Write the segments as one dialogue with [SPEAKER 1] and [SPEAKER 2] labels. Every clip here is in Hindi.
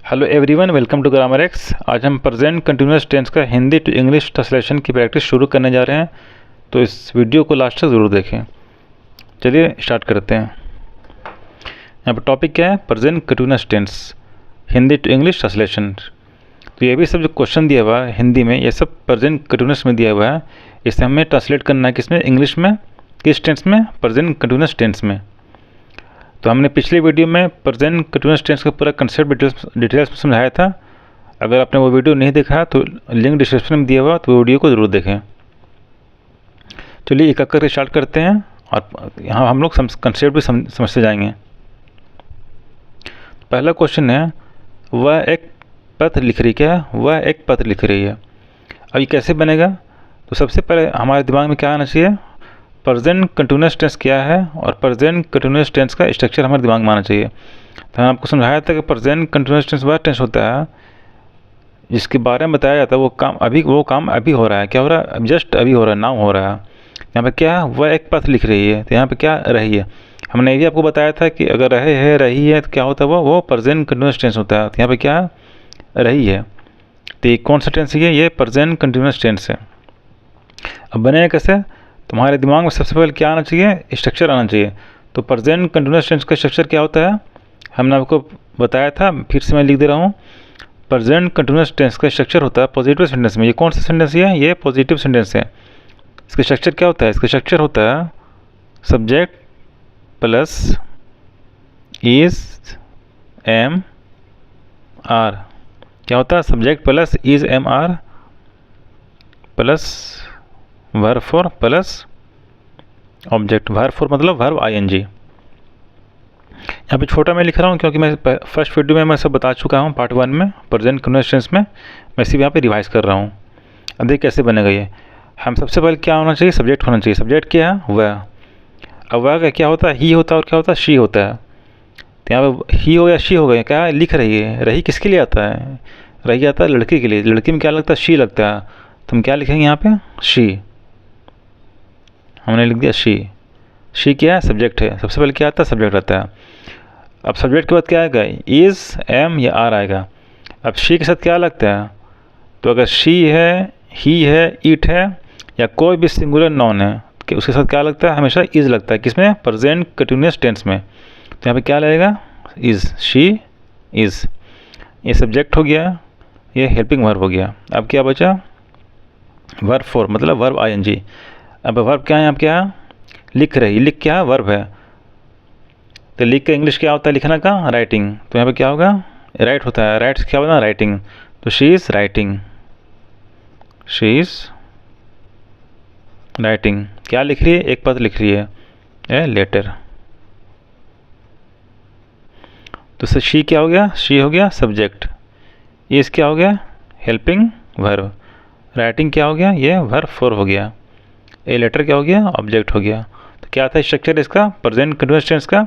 [SPEAKER 1] Hello everyone, welcome to grammar X. आज हम प्रेजेंट कंटिन्यूअस टेंस का हिंदी टू इंग्लिश ट्रांसलेशन की प्रैक्टिस शुरू करने जा रहे हैं, तो इस वीडियो को लास्ट तक ज़रूर देखें। चलिए स्टार्ट करते हैं। यहाँ पर टॉपिक क्या है? Present continuous tense Hindi to English translation. तो ये भी सब जो क्वेश्चन दिया हुआ है हिंदी में, ये सब प्रेजेंट कंटिन्यूअस में दिया हुआ है। इसे हमें ट्रांसलेट करना है किसमें? इंग्लिश में। किस टेंस में? प्रेजेंट कंटिन्यूअस टेंस में। तो हमने पिछले वीडियो में प्रेजेंट कंटिन्यूअस टेंस का पूरा कंसेप्ट डिटेल्स में समझाया था। अगर आपने वो वीडियो नहीं देखा तो लिंक डिस्क्रिप्शन में दिया हुआ, तो वो वीडियो को ज़रूर देखें। चलिए एक एक करके स्टार्ट करते हैं और यहाँ हम लोग कंसेप्ट भी समझते जाएंगे। पहला क्वेश्चन है, वह एक पत्र लिख रही। क्या? वह एक पत्र लिख रही है। अब ये कैसे बनेगा? तो सबसे पहले हमारे दिमाग में क्या आना चाहिए? प्रेजेंट कंटिन्यूअस टेंस क्या है और प्रेजेंट कंटिन्यूअस टेंस का स्ट्रक्चर हमारे दिमाग में आना चाहिए। तो मैंने आपको समझाया था कि प्रेजेंट कंटिन्यूअस टेंस वह टेंस होता है जिसके बारे में बताया जाता है वो काम अभी हो रहा है। क्या हो रहा है? जस्ट अभी हो रहा है, नाउ हो रहा है। यहाँ पे क्या है? वह एक पत्र लिख रही है। तो यहाँ पे क्या रही है? हमने ये भी आपको बताया था कि अगर रहे है रही है तो क्या होता है? वो प्रेजेंट कंटिन्यूअस टेंस होता है। तो यहाँ पे क्या रही है? तो ये कौन सा टेंस है? ये प्रेजेंट कंटिन्यूअस टेंस है। अब बनेगा कैसे? तुम्हारे दिमाग में सबसे पहले क्या आना चाहिए? स्ट्रक्चर आना चाहिए। तो प्रेजेंट कंटिन्यूअस टेंस का स्ट्रक्चर क्या होता है? हमने आपको बताया था, फिर से मैं लिख दे रहा हूँ। प्रेजेंट कंटिन्यूअस टेंस का स्ट्रक्चर होता है पॉजिटिव सेंटेंस में। ये कौन सा सेंटेंस है? ये पॉजिटिव सेंटेंस है। इसका स्ट्रक्चर क्या होता है? इसका स्ट्रक्चर होता है subject plus is am are. क्या होता है? Subject plus is am are plus verb four plus object. Verb four मतलब वर्ब आईएनजी। यहाँ पे छोटा मैं लिख रहा हूँ क्योंकि मैं फर्स्ट वीडियो में मैं सब बता चुका हूँ पार्ट 1 में प्रेजेंट कंटिन्यूअस टेंस में। मैं सिर्फ यहाँ पे रिवाइज कर रहा हूँ। अब देखिए कैसे बनेगा ये। हम सबसे पहले क्या होना चाहिए? सब्जेक्ट होना चाहिए। सब्जेक्ट क्या है? वह। अब वह का क्या होता है? ही होता है और क्या होता है? शी होता है। तो यहाँ पे ही हो गया, शी हो गया। क्या लिख रही है? रही किसके लिए आता है? रही आता है लड़की के लिए। लड़की में क्या लगता है? शी लगता है। तो हम क्या लिखेंगे यहाँ पे? शी। हमने लिख दिया शी। शी क्या है? सब्जेक्ट है। सबसे पहले क्या आता है? सब्जेक्ट आता है। अब सब्जेक्ट के बाद क्या आएगा? इज़, एम या आर आएगा। अब शी के साथ क्या लगता है? तो अगर शी है, ही है, इट है या कोई भी सिंगुलर नॉन है कि उसके साथ क्या लगता है? हमेशा इज़ लगता है। किसमें? प्रेजेंट कंटिन्यूअस टेंस में। तो यहाँ पे क्या लगेगा? इज़। She is. ये सब्जेक्ट हो गया, ये हेल्पिंग वर्ब हो गया। अब क्या बचा? वर्ब फॉर मतलब वर्ब आईएनजी। अब वर्ब क्या है? यहाँ क्या? लिख रही। लिख क्या है? वर्ब है। तो लिख का इंग्लिश क्या होता है? लिखना का? राइटिंग। तो यहाँ पे क्या होगा? राइट होता है। राइट क्या होता है? राइटिंग। तो she is writing. She is writing. क्या लिख रही है? एक पत्र लिख रही है, ए लेटर। तो शी क्या हो गया? शी हो गया सब्जेक्ट। इज़ क्या हो गया? Helping verb. राइटिंग क्या हो गया? ये वर्ब फॉर हो गया। ए लेटर क्या हो गया? ऑब्जेक्ट हो गया। तो क्या था स्ट्रक्चर इसका? प्रेजेंट कंटिन्यूअस टेंस का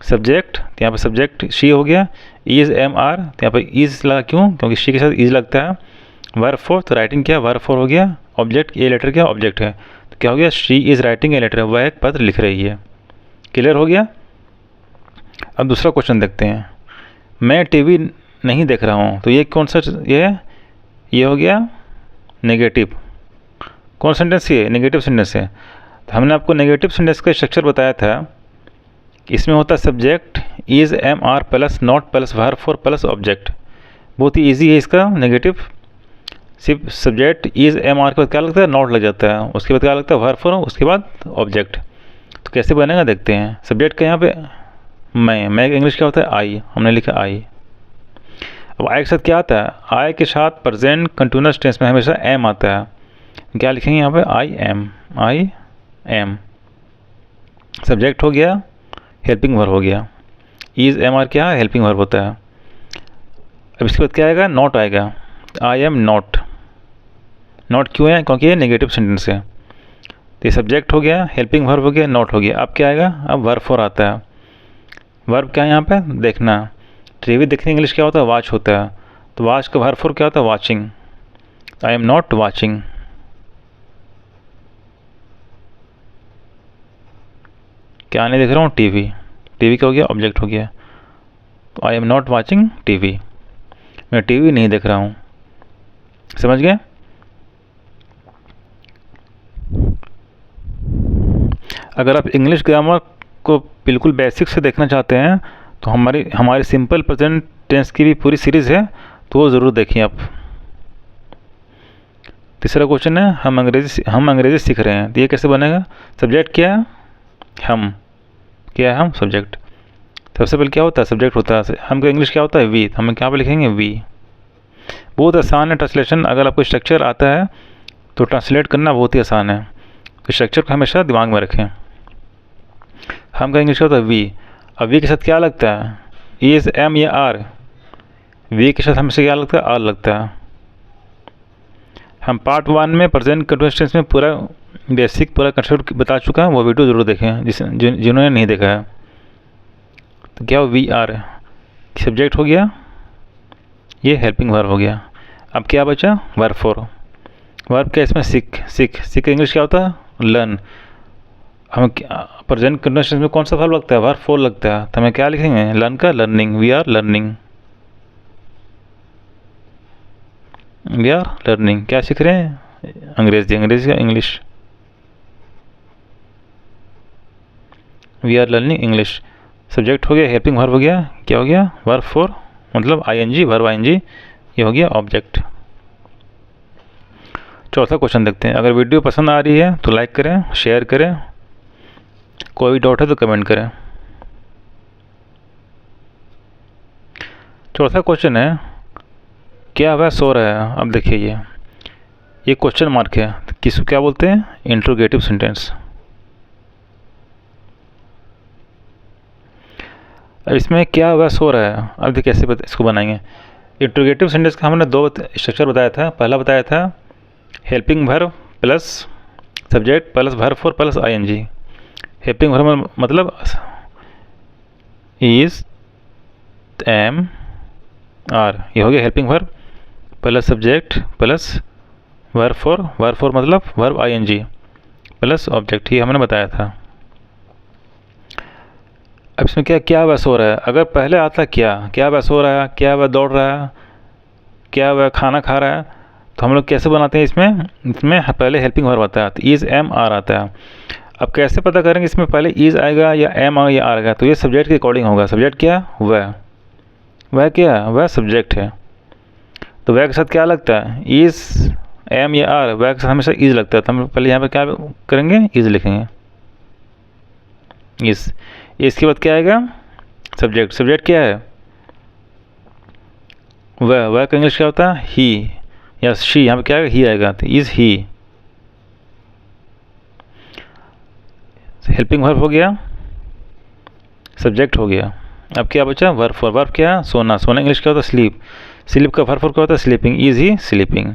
[SPEAKER 1] सब्जेक्ट। तो यहाँ पे सब्जेक्ट शी हो गया। Is am are. तो यहाँ पे इज़ लगा क्यों? क्योंकि शी के साथ इज़ लगता है। वर्ब फॉर, तो राइटिंग क्या? वर्ब फॉर हो गया। ऑब्जेक्ट ए लेटर क्या? ऑब्जेक्ट है। तो क्या हो गया? She is writing a letter. वह एक पत्र लिख रही है। क्लियर हो गया? अब दूसरा क्वेश्चन देखते हैं। मैं टीवी नहीं देख रहा हूँ। तो ये कौन सा? ये हो गया नेगेटिव। कौन सेंटेंस? ये नेगेटिव सेंटेंस है। तो हमने आपको नेगेटिव सेंटेंस का स्ट्रक्चर बताया था। इसमें होता है subject is am are plus not plus verb four plus object. बहुत ही इजी है इसका नेगेटिव। सिर्फ सब्जेक्ट इज़ एम आर के बाद क्या लगता है? नॉट लग जाता है। उसके बाद क्या लगता है? वर्ब फॉर, उसके बाद ऑब्जेक्ट। तो कैसे बनेगा देखते हैं। सब्जेक्ट का यहाँ पे मैं इंग्लिश क्या होता है? आई। हमने लिखा आई। अब आई के साथ क्या आता है? आई के साथ प्रेजेंट कंटिन्यूअस टेंस में हमेशा एम आता है। क्या लिखेंगे यहाँ पे? I am. I am subject हो गया, हेल्पिंग वर्ब हो गया। इज़ एम आर क्या है? हेल्पिंग वर्ब होता है। अब इसके बाद क्या आएगा? नॉट आएगा। I am not. नॉट क्यों है? क्योंकि ये नेगेटिव सेंटेंस है। तो ये सब्जेक्ट हो गया, हेल्पिंग वर्ब हो गया, नॉट हो गया। अब क्या आएगा? अब वर्ब फॉर आता है। वर्ब क्या है यहाँ पे? देखना। टीवी देखने इंग्लिश क्या होता है? वॉच होता है। तो वॉच का वर्ब फॉर क्या होता है? Watching. I am not watching. क्या नहीं देख रहा हूँ? टीवी। टीवी क्या हो गया? ऑब्जेक्ट हो गया। तो I am not watching TV. मैं टीवी नहीं देख रहा हूँ। समझ गए? अगर आप इंग्लिश ग्रामर को बिल्कुल बेसिक से देखना चाहते हैं तो हमारी सिंपल प्रेजेंट टेंस की भी पूरी सीरीज़ है, तो वो ज़रूर देखिए आप। तीसरा क्वेश्चन है हम अंग्रेज़ी सीख रहे हैं, तो ये कैसे बनेगा? सब्जेक्ट क्या है? हम। क्या है हम? सब्जेक्ट। सबसे पहले क्या होता है? सब्जेक्ट होता है। हम का इंग्लिश क्या होता है? वी। हम क्या पे लिखेंगे? वी। बहुत आसान है ट्रांसलेशन। अगर आपको स्ट्रक्चर आता है तो ट्रांसलेट करना बहुत ही आसान है। तो स्ट्रक्चर को हमेशा दिमाग में रखें। हम का इंग्लिश क्या होता है? वी। अब वी के साथ क्या लगता है? इज, एम या आर? वी के साथ हमेशा क्या लगता है? आर लगता है। हम पार्ट 1 में प्रेजेंट कंटिन्यूअस टेंस में पूरा बेसिक पूरा कंसेप्ट बता चुका है, वो वीडियो ज़रूर देखें जिन्होंने नहीं देखा है। तो क्या हो? वी आर सब्जेक्ट हो गया, ये हेल्पिंग वर्ब हो गया। अब क्या बचा? वर्ब 4। वर्ब क्या इसमें? सीख इंग्लिश क्या होता है? लर्न। हम प्रेजेंट कंटिन्यूअस टेंस में कौन सा वर्ब लगता है? वर्ब 4 लगता है, तो हमें क्या लिखेंगे? लर्न का learning. We are learning. We are learning. क्या सीख रहे हैं? अंग्रेजी का English. We are learning English. Subject हो गया, हेल्पिंग वर्ब हो गया, क्या हो गया? वर्ब 4 मतलब आईएनजी, वर्ब आईएनजी, ये हो गया ऑब्जेक्ट। चौथा क्वेश्चन देखते हैं। अगर वीडियो पसंद आ रही है तो लाइक करें, शेयर करें, कोई डाउट है तो कमेंट करें। चौथा क्वेश्चन है क्या वह सो रहा है? अब देखिए ये क्वेश्चन मार्क है, तो किसको क्या बोलते हैं? Interrogative sentence. अब इसमें क्या वह सो रहा है, अब देखिए कैसे इसको बनाएंगे। इंट्रोगेटिव सेंटेंस का हमने 2 स्ट्रक्चर बताया था। पहला बताया था helping verb plus subject plus verb 4 plus ING. Helping verb मतलब इज, एम, आर, ये हो गया helping verb plus subject plus verb 4 मतलब वर्ब आईएनजी प्लस ऑब्जेक्ट, ये हमने बताया था। अब इसमें क्या वह सो रहा है? अगर पहले आता क्या वह सो रहा है, क्या वह दौड़ रहा है, क्या वह खाना खा रहा है, तो हम लोग कैसे बनाते हैं? इसमें पहले हेल्पिंग वर्ब आता है, तो इज, एम, आर आता है। अब कैसे पता करेंगे इसमें पहले इज आएगा या एम आएगा या आर आएगा? तो ये सब्जेक्ट के अकॉर्डिंग होगा। सब्जेक्ट क्या? वह क्या है? वह सब्जेक्ट है, तो वह के साथ क्या लगता है? इज, एम या आर? वह के साथ हमेशा इज लगता है, तो हम पहले यहाँ पे क्या करेंगे? इज लिखेंगे। इज, इसके बाद क्या आएगा? सब्जेक्ट क्या है? वह का इंग्लिश क्या होता है? ही या शी। यहाँ पे क्या आएगा? ही आएगा, तो इज ही। हेल्पिंग वर्ब हो गया, सब्जेक्ट हो गया। अब क्या बचा? वर्ब 4। वर्ब क्या? सोना। इंग्लिश क्या होता है? स्लीप। स्लीप का वर्ब 4 क्या होता है? Sleeping. Is he sleeping?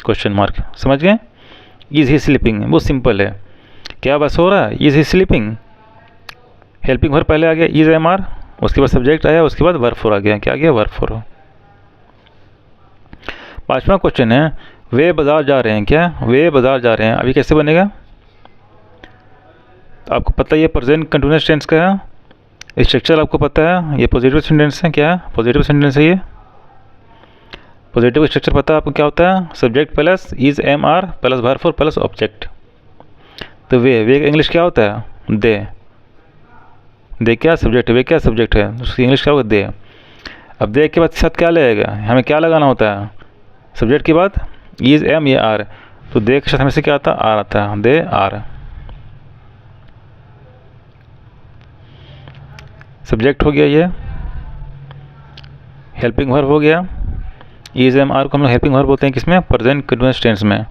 [SPEAKER 1] Question mark. समझ गए? इज ही स्लीपिंग बहुत सिंपल है। क्या बस हो रहा है? Is he sleeping. Helping verb पहले आ गया इज, एम, आर, उसके बाद सब्जेक्ट आया, उसके बाद वर्ब 4 आ गया। क्या आ गया? वर्ब 4। पांचवा क्वेश्चन है वे बाजार जा रहे हैं। क्या? वे बाजार जा रहे हैं। अभी कैसे बनेगा? तो आपको पता है ये प्रेजेंट कंटिन्यूअस टेंस का है, स्ट्रक्चर आपको पता है, ये पॉजिटिव सेंटेंस है। क्या? पॉजिटिव सेंटेंस है ये। पॉजिटिव स्ट्रक्चर पता है आपको क्या होता है? Subject plus is, am, are plus verb 4 plus object. तो वे का इंग्लिश क्या होता है? दे क्या सब्जेक्ट है? वे क्या सब्जेक्ट है? उसकी इंग्लिश क्या होगा? दे। अब दे के बाद साथ क्या लगेगा? हमें क्या लगाना होता है? सब्जेक्ट के बाद इज, एम या आर, तो दे के साथ हमें से क्या आता है? आर आता है। They are. सब्जेक्ट हो गया ये, हेल्पिंग वर्ब हो गया। इज, एम, आर को हम लोग हेल्पिंग वर्ब बोलते हैं किसमें? प्रेजेंट कंटिन्यूअस टेंस में।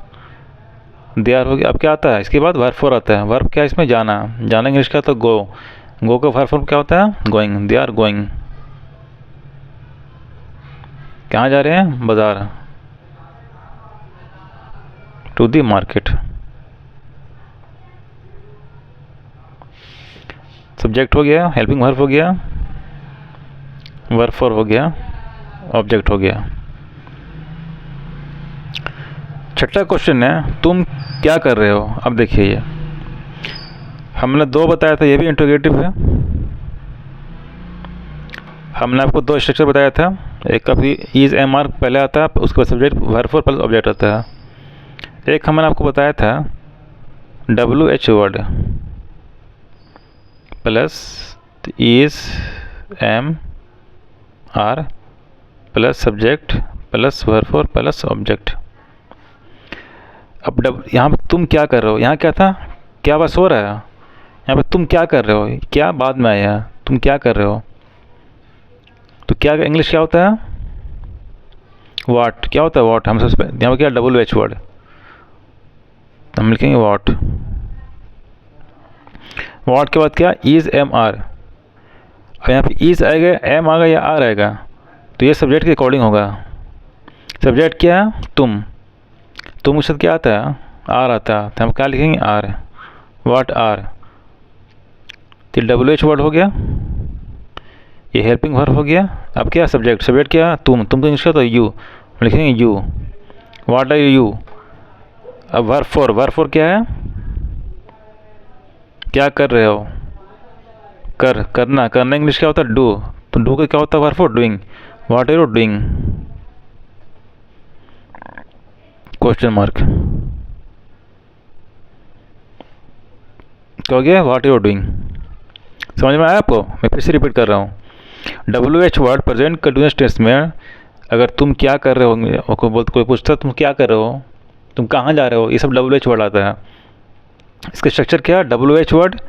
[SPEAKER 1] दे आर हो गया। अब क्या आता है? इसके बाद वर्ब 4 आता है। वर्ब क्या? इसमें जाना इंग्लिश का तो गो का वर्ब 4 क्या होता है? गोइंग। They are going. कहाँ जा रहे हैं? बाजार। To the market. सब्जेक्ट हो गया, हेल्पिंग वर्ब हो गया, वर्ब 4 हो गया, ऑब्जेक्ट हो गया। छठा क्वेश्चन है तुम क्या कर रहे हो? अब देखिए ये हमने 2 बताया था, ये भी इंट्रोगेटिव है। हमने आपको दो स्ट्रक्चर बताया था, एक कभी इज एम आर पहले आता है, उसके बाद subject verb four plus object आता है। एक हमने आपको बताया था W H word plus is am are plus subject plus verb four plus object. अब यहाँ पे तुम क्या कर रहे हो, यहाँ क्या था, क्या बस हो रहा है, यहाँ पे तुम क्या कर रहे हो, क्या बाद में आया, तुम क्या कर रहे हो। तो क्या इंग्लिश क्या होता है, वाट, क्या होता है वाट। हम सबसे यहाँ पे क्या डब्ल्यू एच वर्ड, हम लिखेंगे वाट। वाट के बाद क्या इज एम आर। अब यहाँ पे इज आएगा, एम आएगा या आर आएगा, तो ये सब्जेक्ट के अकॉर्डिंग होगा। सब्जेक्ट क्या है, तुम के साथ क्या आता है, आर आता है, तो हम क्या लिखेंगे आर, वाट आर। तो डब्ल्यू एच वर्ड हो गया, ये हेल्पिंग वर्ब हो गया। अब क्या सब्जेक्ट, क्या तुम तो इंग्लिश का तो यू, लिखेंगे यू, वाट आर यू। अब वर्ब फोर क्या है, क्या कर रहे हो, करना इंग्लिश क्या होता है डू, तो डू का क्या होता है verb four doing, what are you doing, question mark. क्या हो गया, वाट आर यू डूइंग। समझ में आया आपको, मैं फिर से रिपीट कर रहा हूँ। W H word present continuous tense में अगर तुम क्या कर रहे हो, कोई पूछता तुम क्या कर रहे हो, तुम कहाँ जा रहे हो, ये सब डब्ल्यू एच वर्ड आता है। इसका स्ट्रक्चर क्या है, W H word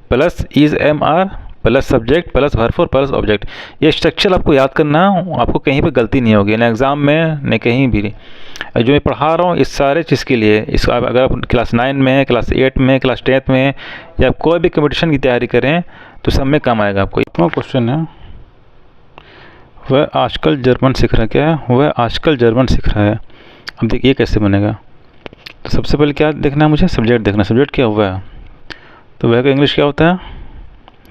[SPEAKER 1] plus is am are plus subject plus verb four plus object. ये स्ट्रक्चर आपको याद करना, आपको कहीं पे गलती नहीं होगी, ना एग्ज़ाम में न कहीं भी। जो मैं पढ़ा रहा हूँ इस सारे चीज़ के लिए, इस अगर आप क्लास 9 में, क्लास 8 में, क्लास 10th में या कोई भी कंपटीशन की तैयारी करें तो सब में काम आएगा आपको। इतना क्वेश्चन है, वह आजकल जर्मन सीख रहा है, क्या है, वह आजकल जर्मन सीख रहा है। अब देखिए कैसे बनेगा। तो सबसे पहले क्या देखना है मुझे, सब्जेक्ट देखना, सब्जेक्ट क्या हुआ है, तो वह का इंग्लिश क्या होता है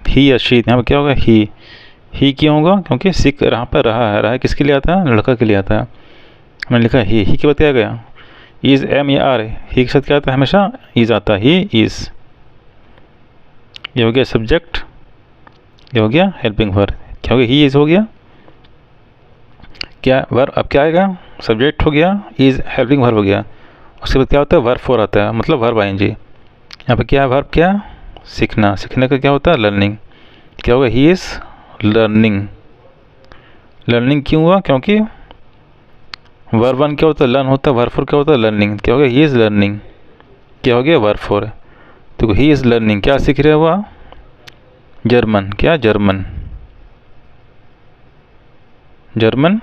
[SPEAKER 1] ही या शी। यहाँ पर क्या होगा ही क्यों होगा, क्योंकि सीख यहाँ पर रहा है किसके लिए आता है, लड़का के लिए आता है। मैंने लिखा ही के बाद क्या गया, इज़ एम या आर, ही के साथ क्या आता है, हमेशा इज़ आता है, ही इज़। ये हो गया सब्जेक्ट, ये हो गया हेल्पिंग वर्ब, क्या हो गया ही इज़ हो गया, क्या वर्ब अब क्या आएगा, सब्जेक्ट हो गया, इज़ हेल्पिंग वर्ब हो गया। उसके बाद क्या होता है वर्ब फोर आता है, मतलब वर्ब आएंगे। यहाँ पे क्या है वर्ब, क्या सीखना, सीखने का क्या होता है लर्निंग, क्या होगा ही इज़ लर्निंग। लर्निंग क्यों हुआ, क्योंकि वर्ब वन क्या होता है लर्न होता है, वर्ब फोर क्या होता है लर्निंग, क्या हो गया ही इज़ लर्निंग, क्या हो गया वर्ब फोर। तो ही इज़ लर्निंग क्या सीख रहा हुआ, जर्मन, क्या जर्मन, जर्मन।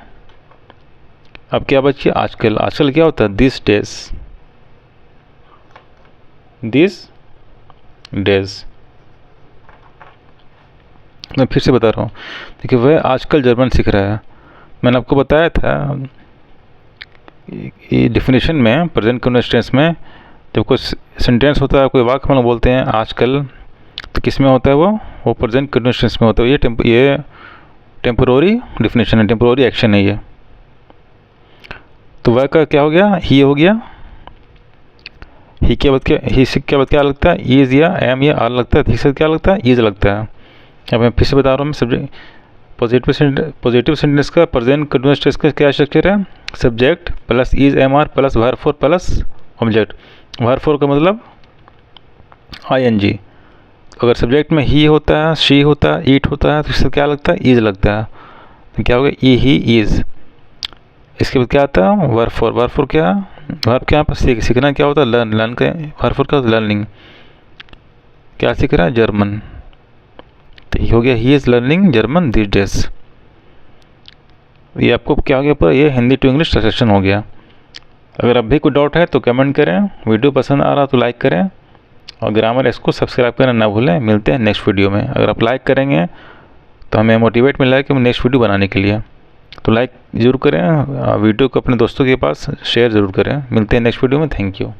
[SPEAKER 1] अब क्या बची आजकल, आजकल क्या होता है दिस डेज। मैं फिर से बता रहा हूँ, देखिए वह आजकल जर्मन सीख रहा है। मैंने आपको बताया था ये डेफिनेशन में, प्रेजेंट कंटिन्यूअस टेंस में जब कोई सेंटेंस होता है, कोई वाक्य हम लोग बोलते हैं आजकल, तो किस में होता है वो प्रेजेंट कंटिन्यूअस टेंस में होता है। ये टेम्पोररी डेफिनेशन है, टेम्पोररी एक्शन है ये। तो वह का क्या हो गया, ही हो गया, ही के बाद क्या, ही से क्या बाद क्या लगता है, इज़ या एम या आर लगता है, ही से क्या लगता है इज़ लगता है। अब मैं फिर से बता रहा हूँ, मैं सब्जेक्ट पॉजिटिव सेंटेंस का प्रेजेंट कंटिन्यूअस टेंस का क्या स्ट्रक्चर है, subject plus is am are plus verb four plus object. Verb four का मतलब ING। अगर सब्जेक्ट में ही होता है, शी होता है, ईट होता है, तो इससे क्या लगता है इज़ लगता है, तो क्या होगा ई ही इज़। इसके बाद क्या आता है वर्ब फोर क्या, वर्ब क्या पर सीखना क्या होता है लर्न का, वर्ब फोर क्या होता है लर्निंग, क्या सीख रहा है जर्मन। तो ये हो गया he is learning German this days. ये आपको क्या हो गया पर, ये हिंदी टू इंग्लिश ट्रांसलेशन हो गया। अगर अब भी कोई डाउट है तो कमेंट करें, वीडियो पसंद आ रहा तो लाइक करें, और ग्रामर इसको सब्सक्राइब करना ना भूलें। मिलते हैं नेक्स्ट वीडियो में। अगर आप लाइक करेंगे तो हमें मोटिवेट मिला है कि नेक्स्ट वीडियो बनाने के लिए, तो लाइक ज़रूर करें, वीडियो को अपने दोस्तों के पास शेयर ज़रूर करें। मिलते हैं नेक्स्ट वीडियो में, थैंक यू।